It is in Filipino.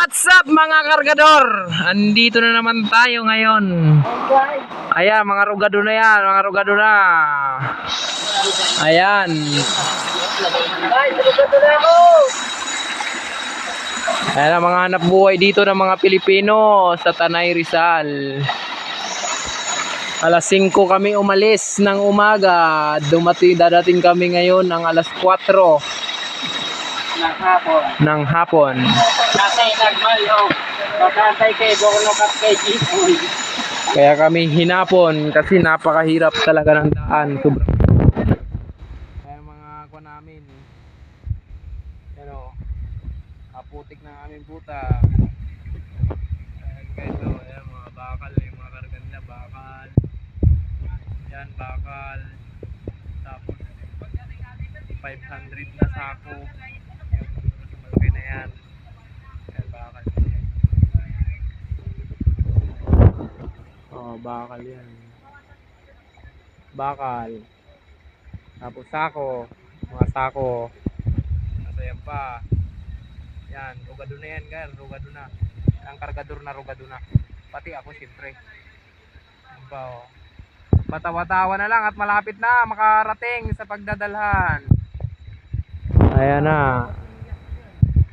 What's up mga kargador? Andito na naman tayo ngayon. Ayan, mga rugado na yan, mga rugado na. Ayan. Ayan ang mga hanap buhay dito ng mga Pilipino sa Tanay Rizal. Alas 5 kami umalis ng umaga. Dadating kami ngayon ng alas 4 ng hapon. Kaya kami hinapon kasi napakahirap talaga ng daan. Sobrang. Kaya mga kuha namin. Ano, kaputik na aming puta. Ayan guys, oh, ayan mga bakal, yung mga kargan nila, bakal. Yan, bakal. Tapos 500 na sako. Yung malaki na yan. Yan, bakal. Oh, bakal yan. Bakal. Tapos sako. Mga sako. Nasa yan pa. Yan, rugado na yan guys. Rugado na. Ang kargador na rugado na. Pati ako siyempre. Yan pa oh. Patawa-tawa na lang at malapit na makarating sa pagdadalhan. Ayan na.